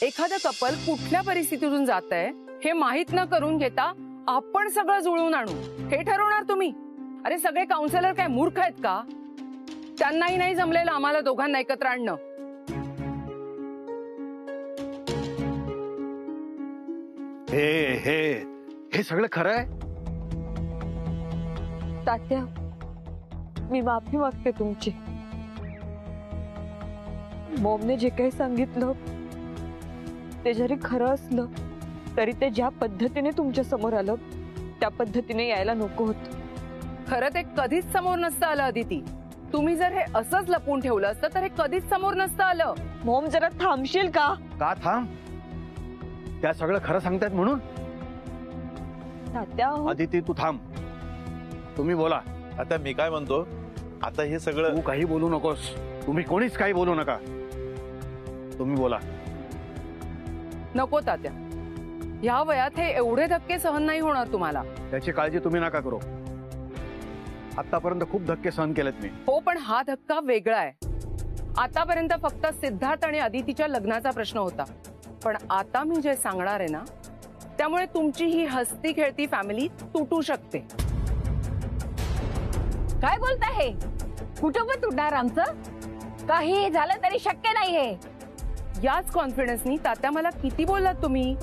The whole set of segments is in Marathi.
एखादं कपल कुठल्या परिस्थितीतून जात आहे हे माहित न करून घेता आपण सगळं जुळवून आणू हे ठरवणार तुम्ही? अरे सगळे काउन्सिलर काय मूर्ख आहेत का? त्यांनाही नाही जमलेलं आम्हाला दोघांना एकत्र आणणं. हे हे हे सगळं खरं आहे? तात्या, मी माफी मागते तुमची. मॉमने जे काही सांगितलं ते जरी खरं असलं तरी ते ज्या पद्धतीने तुमच्या समोर आलं त्या पद्धतीने यायला नको होतं. खरं ते कधीच समोर नसतं आलं अदिती. तुम्ही जर हे असंच लपवून ठेवलं असतं तर हे कधीच समोर नसतं आलं. मॉम जरा थांबशील का? का थांब? त्या सगळं खरं सांगतायत म्हणून? तात्या अदिती तू थांब, तुम्ही बोला. आता मी काय म्हणतो, आता हे सगळं तू काही बोलू नकोस. तुम्ही कोणीच काही बोलू नका. तुम्ही बोला. नको तात्या, ह्या वयात हे एवढे धक्के सहन नाही होणार तुम्हाला. त्याची काळजी तुम्ही नका करू. आतापर्यंत खूप धक्के सहन केलेत मी. हो, पण हा धक्का वेगळा आहे. आतापर्यंत फक्त सिद्धार्थ आणि अदितीच्या लग्नाचा प्रश्न होता, पण आता मी जे सांगणार आहे ना त्यामुळे तुमची ही हसती खेळती फॅमिली तुटू शकते. काय बोलताय हे? कुठं पण तुटणार आमचं? काही झालं तरी शक्य नाहीये. याच कॉन्फिडन्सनी तात्या मला किती बोललात तुम्ही.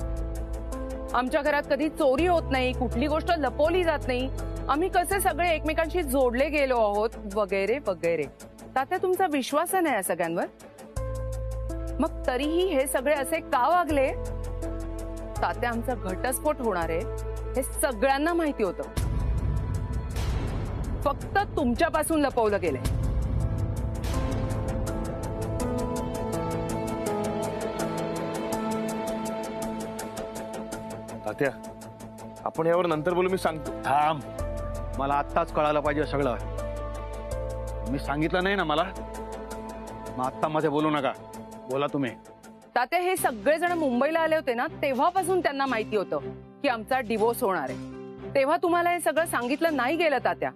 आमच्या घरात कधी चोरी होत नाही, कुठली गोष्ट लपवली जात नाही, आम्ही कसे सगळे एकमेकांशी जोडले गेलो आहोत वगैरे वगैरे. तात्या तुमचा विश्वास नाही या सगळ्यांवर? मग तरीही हे सगळे असे का वागले? तात्या आमचा घटस्फोट होणार आहे हे सगळ्यांना माहिती होतं, फक्त तुमच्यापासून लपवलं गेलंय. तात्या, आपण यावर नंतर बोलू. मी सांगतो. थांब, मला आत्ताच कळायला पाहिजे सगळं. मी सांगितलं नाही ना मला, मग आत्ता मध्ये बोलू नका. बोला तुम्ही. तात्या हे सगळेजण मुंबईला आले होते ना तेव्हापासून त्यांना माहिती होतं की आमचा डिवोर्स होणार आहे. तेव्हा तुम्हाला हे सगळं सांगितलं नाही गेलं तात्या,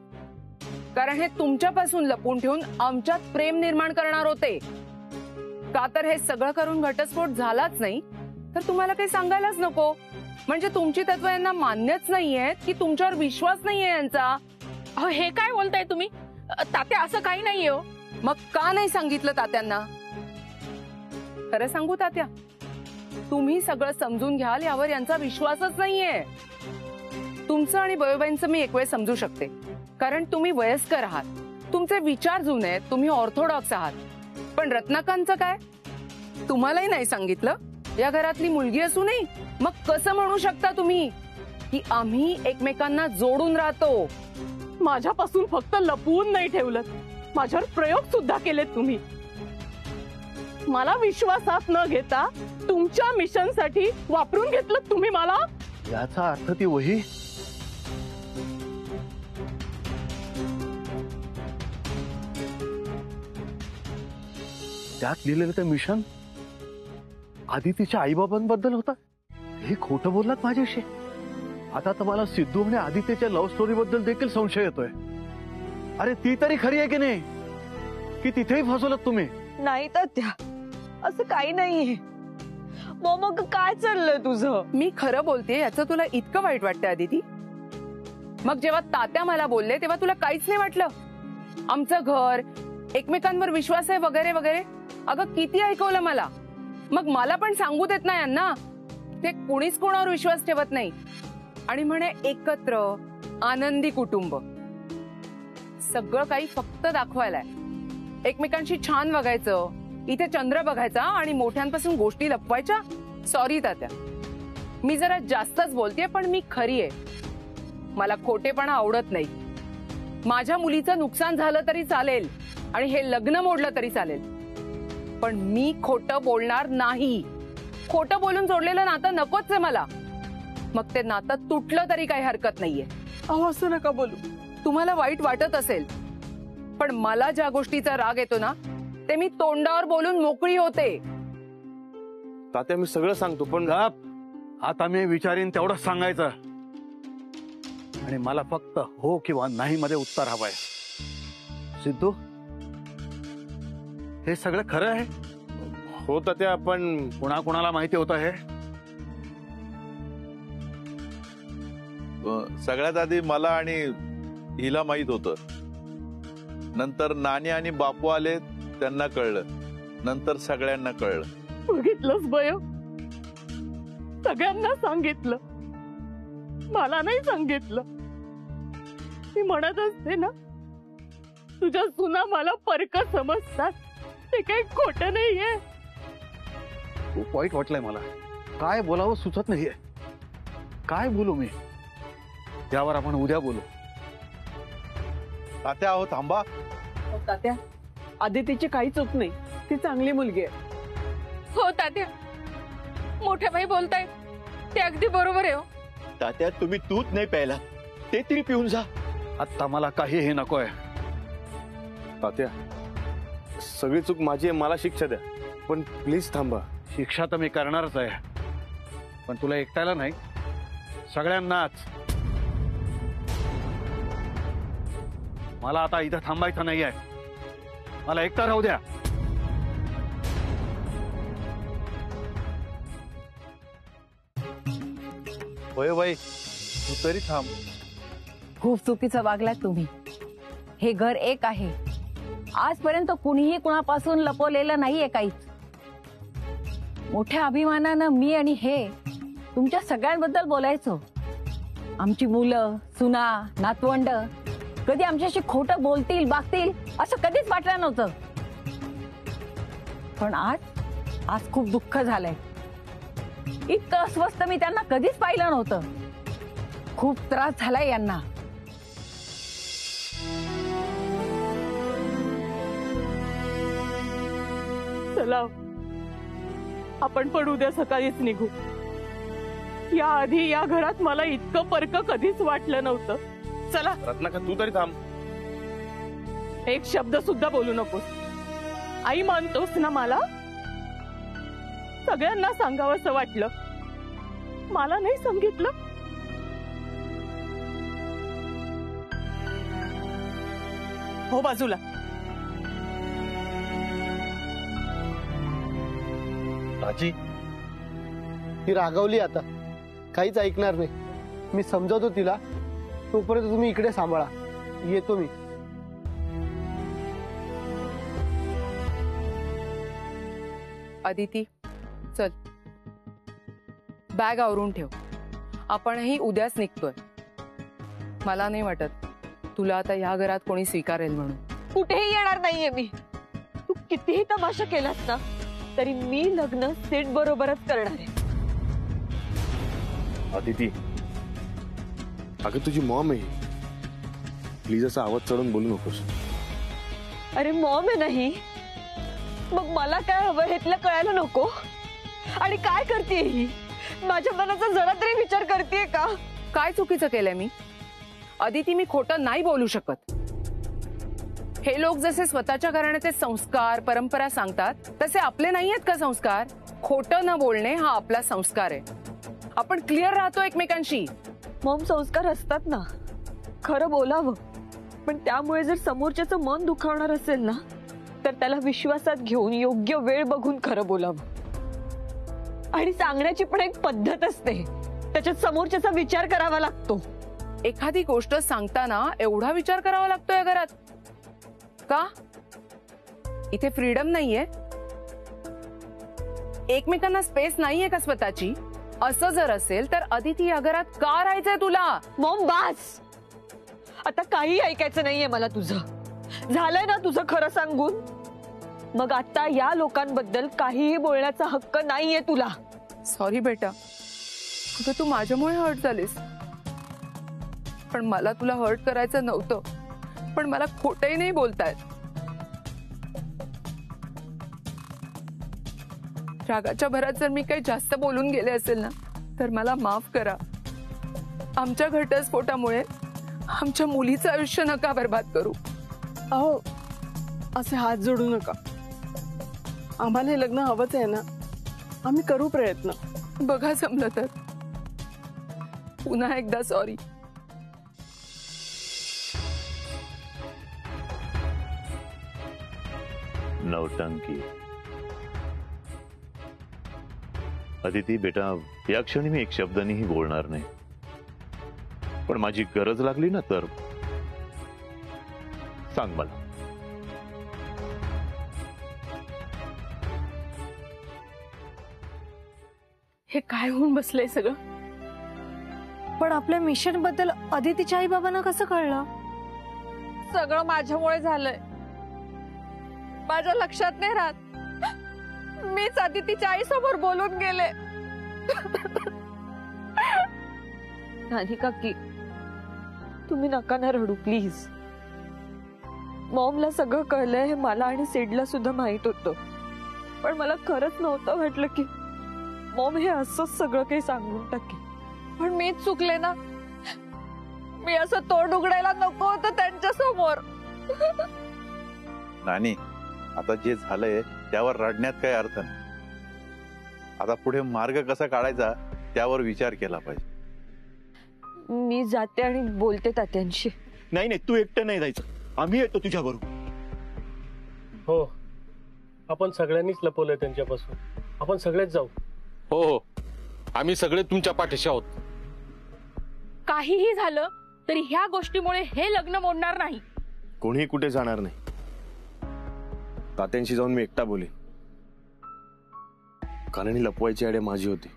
कारण हे तुमच्यापासून लपून ठेवून आमच्यात प्रेम निर्माण करणार होते. का तर हे सगळं करून घटस्फोट झालाच नाही तर तुम्हाला काही सांगायलाच नको. म्हणजे तुमची तत्व यांना मान्यच नाहीये की तुमच्यावर विश्वास नाहीये यांचा. हे काय बोलताय तुम्ही? तात्या असं काही नाहीये हो. मग का नाही सांगितलं तात्यांना? खरं सांगू तात्या, तुम्ही सगळं समजून घ्याल यावर यांचा विश्वासच नाहीये. तुमचं आणि बयोबाईंचं मी एक वेळ समजू शकते, कारण तुम्ही वयस्कर आहात, तुमचे विचार जुने आहेत, तुम्ही ऑर्थोडॉक्स आहात. पण रत्नाकांतचं काय? तुम्हालाही नाही सांगितलं? या घरातली मुलगी असू नये मग कसं म्हणू शकता तुम्ही की आम्ही एकमेकांना जोडून राहतो? माझ्यापासून फक्त लपवून नाही ठेवलं, माझ्यावर प्रयोग सुद्धा केलेत तुम्ही. मला विश्वासात न घेता तुमच्या मिशन साठी वापरून घेतलं तुम्ही मला. याचा अर्थ ती वही त्यात लिहिलेलं ते मिशन आदितीच्या आईबाबांबद्दल होता. हे खोटं बोललात माझ्याशी. आता तर मला सिद्धू आणि आदितीच्या लव्ह स्टोरी बद्दल देखील संशय येतोय. अरे ती तरी खरी आहे की नाही, की तिथेही फसवलात तुम्ही? नाही तात्या, असं काही नाहीये. मग काय चाललंय तुझं? मी खरं बोलतेय याचं तुला इतकं वाईट वाटतंय अदिती? मग जेव्हा तात्या मला बोलले तेव्हा तुला काहीच नाही वाटलं? आमचं घर, एकमेकांवर विश्वास आहे वगैरे वगैरे. अगं किती ऐकवलं मला. मग मला पण सांगू देत नाही यांना. ते कुणीच कोणावर विश्वास ठेवत नाही आणि म्हणे एकत्र आनंदी कुटुंब. सगळं काही फक्त दाखवायलाय. एकमेकांशी छान वागायचं, इथे चंद्र बघायचा आणि मोठ्यांपासून गोष्टी लपवायच्या. सॉरी तात्या, मी जरा जास्तच बोलतेय, पण मी खरी आहे. मला खोटेपणा आवडत नाही. माझ्या मुलीचं नुकसान झालं तरी चालेल आणि हे लग्न मोडलं तरी चालेल, पण मी खोटं बोलणार नाही. खोटं बोलून जोडलेलं नातं नकोच आहे मला. मग ते नातं तुटलं तरी काही हरकत नाहीये. अहो असं नका बोलू. तुम्हाला वाईट वाटत असेल, पण मला ज्या गोष्टीचा राग येतो ना ते मी तोंडावर बोलून मोकळी होते. तात्या मी सगळं सांगतो, पण आता मी विचारीन तेवढंच सांगायचं आणि मला फक्त हो किंवा नाही मध्ये उत्तर हवंय. सिद्धू, हे सगळं खरं आहे? हो तात्या, पण कोणाला माहिती होतं हे? सगळ्यात आधी मला आणि हिला माहित होतं. नंतर नानी आणि बापू आले, त्यांना कळलं. नंतर सगळ्यांना कळलं. बघितलंच बय, सगळ्यांना सांगितलं, मला नाही सांगितलं. मी म्हणत असते ना, तुझ्या सुना मला परक समजतात, ते काही खोटं नाहीये. खूप वाईट वाटलंय मला. काय बोलावं सुचत नाहीये. काय बोलू मी? यावर आपण उद्या बोलू. तात्या अहो थांबा. तात्या, आदितीची काही चूक नाही, ती चांगली मुलगी आहे. हो तात्या, मोठे भाई बोलताय ते अगदी बरोबर आहे. हो तात्या, तुम्ही दूध नाही प्यायला, ते तरी पिऊन जा. आता मला काही हे नकोय. तात्या सगळी चूक माझी आहे, मला शिक्षा द्या, पण प्लीज थांबा. शिक्षा तर मी करणारच आहे, पण तुला एकट्याला नाही, सगळ्यांनाच. मला आता इथं थांबायचं नाही आहे. मला एकटा राहू द्या. होय बाई, तू तरी थांब. खूप चुकीचं वागलात तुम्ही. हे घर एक आहे. आजपर्यंत कुणीही कुणापासून लपवलेलं नाहीये काहीच. मोठ्या अभिमानानं मी आणि हे तुमच्या सगळ्यांबद्दल बोलायचो. आमची मुलं, सुना, नातवंड कधी आमच्याशी खोटं बोलतील, वागतील असं कधीच वाटलं नव्हतं. पण आज खूप दुःख झालंय. इतकं अस्वस्थ मी त्यांना कधीच पाहिलं नव्हतं. खूप त्रास झालाय यांना. चला, आपण पण उद्या सकाळीच निघू. या आधी या घरात मला इतकं परक कधीच वाटलं नव्हतं. चला. रत्नाकर तू तरी थांब. एक शब्द सुद्धा बोलू नकोस. आई मानतोस ना मला? सगळ्यांना सांगावंसं वाटलं, मला नाही सांगितलं. हो बाजूला. राजी, ती रागवली आता, काहीच ऐकणार नाही. मी समजवतो तिला. तोपर्यंत तुम्ही इकडे सांभाळा. येतो मी. अदिती, चल बॅग आवरून ठेव. आपणही उद्याच निघतोय. मला नाही वाटत तुला आता ह्या घरात कोणी स्वीकारेल म्हणून. कुठेही येणार नाहीये मी. तू कितीही तमाशा केलास ना, तरी मी लग्न सेट बरोबरच करणार आहे. अदिती, अगं तुझी मॉम आहे, प्लीज असा आवाज चढून बोलू नकोस. अरे मॉम आहे नाही, मग मला काय हवं हेतलं कळायला नको. आणि काय करते ही? माझ्या मनाचा जरा तरी विचार करते का? काय चुकीचं केलंय मी? अदिती, मी खोटं नाही बोलू शकत. हे लोक जसे स्वतःच्या घराण्याचे संस्कार, परंपरा सांगतात, तसे आपले नाही आहेत का संस्कार? खोटं न बोलणे हा आपला संस्कार आहे. आपण क्लिअर राहतो एकमेकांशी. मॉम, संस्कार असतात ना, खरं बोलावं. पण त्यामुळे जर समोरच्याचं मन दुखावणार असेल ना, तर त्याला विश्वासात घेऊन योग्य वेळ बघून खरं बोलावं. आणि सांगण्याची पण एक पद्धत असते, त्याच्यात समोरच्याचा विचार करावा लागतो. एखादी गोष्ट सांगताना एवढा विचार करावा लागतो या घरात का? इथे फ्रीडम नाहीये? एकमेकांना स्पेस नाहीये का स्वतःची? असं जर असेल तर अदिती या घरात का राहायचंय तुला? मॉम, बास. आता काही ऐकायचं नाहीये मला तुझं. झालंय ना तुझं खरं सांगून? मग आता या लोकांबद्दल काहीही बोलण्याचा हक्क नाहीये तुला. सॉरी बेटा, अगं तू माझ्यामुळे हर्ट झालीस. पण मला तुला हर्ट करायचं नव्हतं. पण मला खोटंही नाही बोलतायत. रागाच्या भरात जर मी काही जास्त बोलून गेले असेल ना, तर मला माफ करा. आमच्या घटस्फोटामुळे आमच्या मुलीचं आयुष्य नका बर्बाद करू. अहो, असे हात जोडू नका. आम्हाला हे लग्न हवंच आहे ना, आम्ही करू प्रयत्न. बघा जमलं तर. पुन्हा एकदा सॉरी. नौटंकी. अदिती बेटा, या क्षणी मी एक शब्दानेही बोलणार नाही, पण माझी गरज लागली ना तर सांग मला. हे काय होऊन बसलंय सगळं? पण आपल्या मिशन बद्दल अदितीच्या आई बाबांना कसं कळलं? सगळं माझ्यामुळे झालंय. माझ्या लक्षात नाही राहत. मीच अदितीच्या आई समोर बोलून गेले. नानी काकी, तुम्ही नका ना रडू प्लीज. मॉमला सगळं कळलंय हे मला आणि सिडला सुद्धा माहित होतं, पण मला खरंच नव्हतं वाटलं की मॉम हे असंच सगळं काही सांगून टाकेल. पण मीच चुकले ना. मी असं तोंड उघडायला नको होतं त्यांच्या समोर. नानी, आता जे झालंय त्यावर रडण्यात काही अर्थ नाही. आता पुढे मार्ग कसा काढायचा त्यावर विचार केला पाहिजे. मी जाते आणि बोलते तात्यांशी. नाही नाही, तू एकटं नाही जायचं, आम्ही येतो तुझ्या बरोबर. हो, आपण सगळ्यांनीच लपवलंय त्यांच्यापासून. आपण सगळेच जाऊ. हो हो, आम्ही सगळे तुमच्या पाठीशी आहोत. काहीही झालं तरी ह्या गोष्टीमुळे हे लग्न मोडणार नाही. कोणीही कुठे जाणार नाही. तात्यांशी जाऊन मी एकटा बोलेन, कारण ही लपवायची आयडिया माझी होती.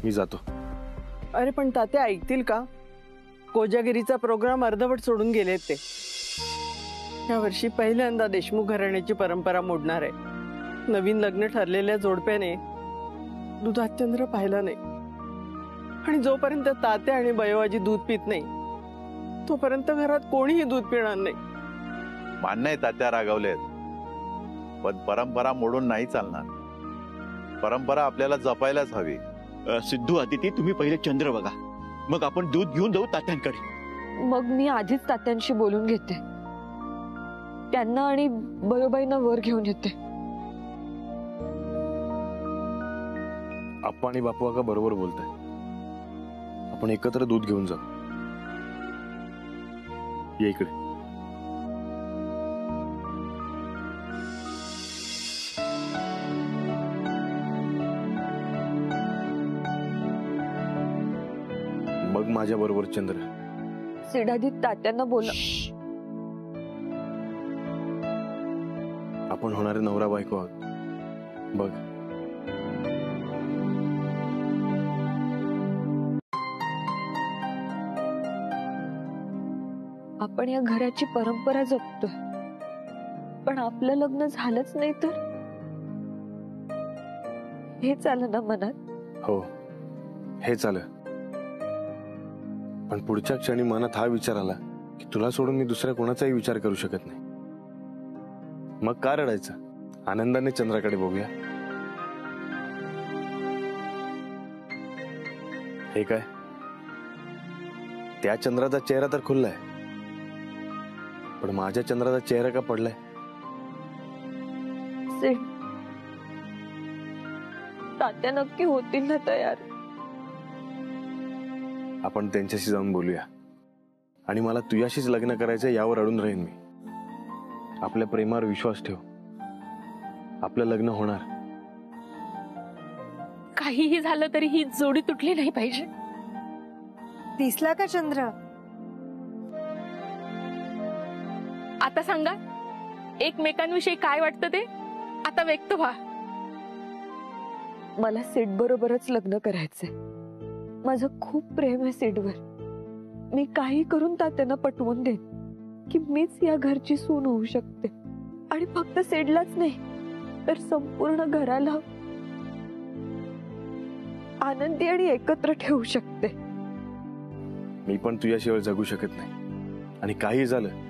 मी जातो. अरे पण तात्या ऐकतील का? कोजागिरीचा प्रोग्राम अर्धवट सोडून गेलेत ते. या वर्षी पहिल्यांदा देशमुख घराण्याची परंपरा मोडणार आहे. नवीन लग्न ठरलेल्या जोडप्याने दुधात चंद्र पाहिला नाही, आणि जोपर्यंत तात्या आणि बयोआजी दूध पित नाही तोपर्यंत घरात कोणीही दूध पिणार नाही. मान्य आहे तात्या रागावलेत, पण परंपरा मोडून नाही चालणार. परंपरा आपल्याला जपायलाच हवी. सिद्धू, अदिती, तुम्ही पहिले चंद्र बघा, मग आपण दूध घेऊन जाऊ तात्यांकडे. मग मी आधीच तात्यांशी बोलून घेते. त्यांना आणि बयोबाईंना वर घेऊन येते. आप्पा आणि बापू का बरोबर बोलताय. आपण एकत्र दूध घेऊन जाऊ. ये इकडे. बघ माझ्या बरोबर चंद्र. सिडादी तात्यांना बोला. आपण होणारे नवरा बायको आहोत. बघ. आपण या घराची परंपरा जपतोय, पण आपलं लग्न झालंच नाही तर हे चालं ना मनात? हो, हे चालं. पण पुढच्या क्षणी मनात हा विचार आला की तुला सोडून मी दुसऱ्या कोणाचाही विचार करू शकत नाही. मग का रडायचं? आनंदाने चंद्राकडे बघूया. हे काय, त्या चंद्राचा चेहरा तर खुललाय, पण माझ्या चंद्राचा चेहरा का पडलाय? तात्या नक्की होतील ना तयार? आपण त्यांच्याशी जाऊन बोलूया. आणि मला तुझ्याशीच लग्न करायचं यावर अडून राहीन मी. आपल्या प्रेमावर विश्वास ठेव. आपलं लग्न होणार. काहीही झालं तरी ही जोडी तुटली नाही पाहिजे. दिसला का चंद्र? आता सांगा, एकमेकांविषयी काय वाटतं ते आता व्यक्त व्हा. मला सीट बरोबरच लग्न करायचंय. माझं खूप प्रेम आहे सीटवर. मी काही करून तात्यांना पटवून देईन की मीच या घरची सून होऊ शकते. आणि फक्त सीडलाच नाही तर संपूर्ण घराला आनंदी आणि एकत्र ठेवू शकते. मी पण तुझ्याशिवाय जगू शकत नाही. आणि काही झालं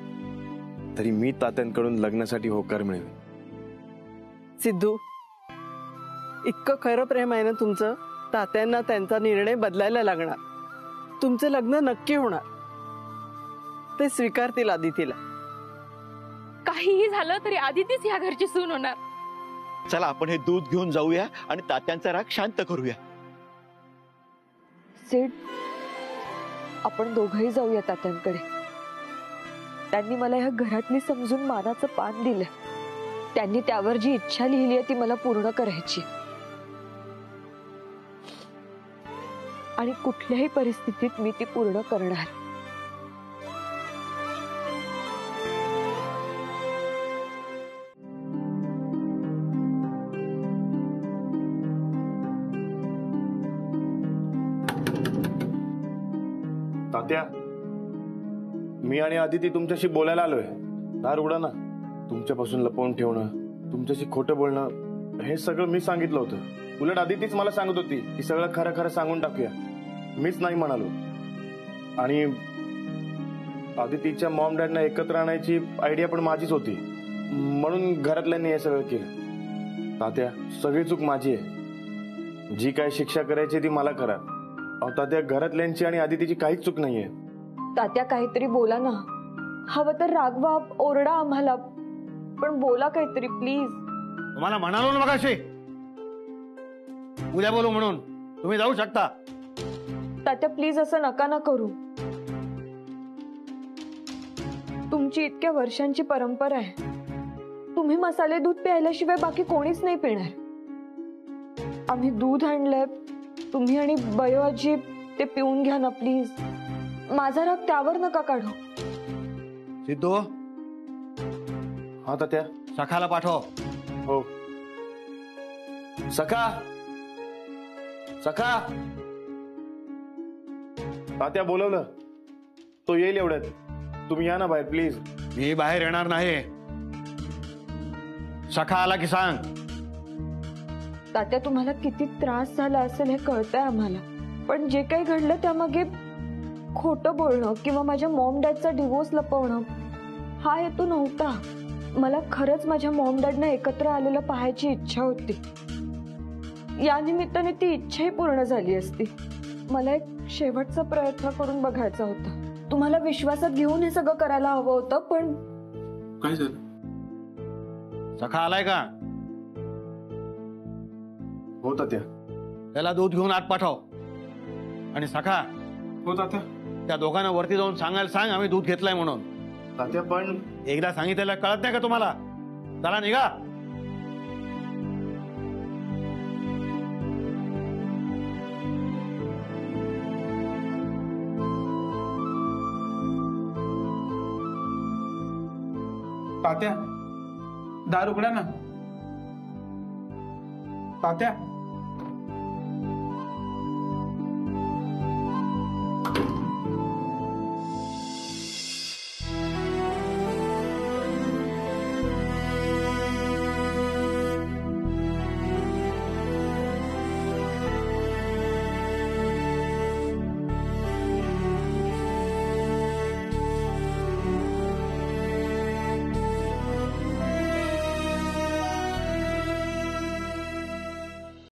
तरी मी तात्यांकडून लग्नासाठी होकार मिळवेन. सिद्धू, इतकं खरं प्रेम आहे ना तुमचं, तात्यांना त्यांचा निर्णय बदलायला लागणार. तुमचं लग्न नक्की होणार. ते स्वीकारतील आदितीला. काहीही झालं तरी आदितीच या घरची सून होणार. चला आपण हे दूध घेऊन जाऊया आणि तात्यांचा राग शांत करूया. सीड, आपण दोघंही जाऊया तात्यांकडे. त्यांनी मला या घरातली समजून मानाचं पान दिलं. त्यांनी त्यावर जी इच्छा लिहिली आहे ती मला पूर्ण करायची. आणि कुठल्याही परिस्थितीत मी ती पूर्ण करणार. तात्या, मी आणि आदिती तुमच्याशी बोलायला आलोय. दार उघडा ना. तुमच्यापासून लपवून ठेवणं, तुमच्याशी खोटं बोलणं, हे सगळं मी सांगितलं होतं. उलट आदितीच मला सांगत होती की सगळं खरं खरं सांगून टाकूया. मीच नाही म्हणालो. आणि आदितीच्या मॉम डॅडना एकत्र आणायची आयडिया पण माझीच होती, म्हणून घरातल्यांनी हे सगळं केलं. तात्या, सगळी चूक माझी आहे. जी काय शिक्षा करायची ती मला करा. अहो तात्या, घरातल्यांची आणि आदितीची काहीच चूक नाहीये. तात्या, काहीतरी बोला ना. हवं तर रागवा, ओरडा आम्हाला, पण बोला काहीतरी प्लीज. तुम्हाला म्हणालो ना मगाशी उद्या बोलू म्हणून. तुम्ही जाऊ शकता. तात्या प्लीज असं नका ना करू. तुमची इतक्या वर्षांची परंपरा आहे. तुम्ही मसाले दूध प्यायल्याशिवाय बाकी कोणीच नाही पिणार. आम्ही दूध आणलंय, तुम्ही आणि बयो आजी ते पिऊन घ्या ना प्लीज. माझा राग त्यावर नका काढू. सिद्धू, हा तात्या. सखाला पाठव. हो. सखा, सखा. तात्या बोलवलं, तो येईल एवढ्यात. तुम्ही या ना बाहेर प्लीज. मी बाहेर येणार नाही. सखा आला की सांग. तात्या, तुम्हाला किती त्रास झाला असेल हे कळतंय आम्हाला, पण जे काही घडलं त्यामागे खोटं बोलणं किंवा माझ्या मॉम डॅडचा डिवोर्स लपवणं हा हेतू नव्हता. मला खरंच माझ्या मॉम डॅडना एकत्र आलेलं पाहायची इच्छा होती. या निमित्ताने ती इच्छाही पूर्ण झाली असती. मला एक शेवटचा प्रयत्न करून बघायचा होता. तुम्हाला विश्वासात घेऊन हे सगळं करायला हवं होतं, पण काय झालं? सखा आलाय का? हो तात्या. त्याला दूध घेऊन आत पाठव. आणि सखा, हो तात्या. त्या दोघांना वरती जाऊन सांगायला सांग आम्ही दूध घेतलाय म्हणून. तात्या पण एकदा सांगितलेलं कळत नाही का तुम्हाला? चला निघा. तात्या, दार उघडा ना. तात्या.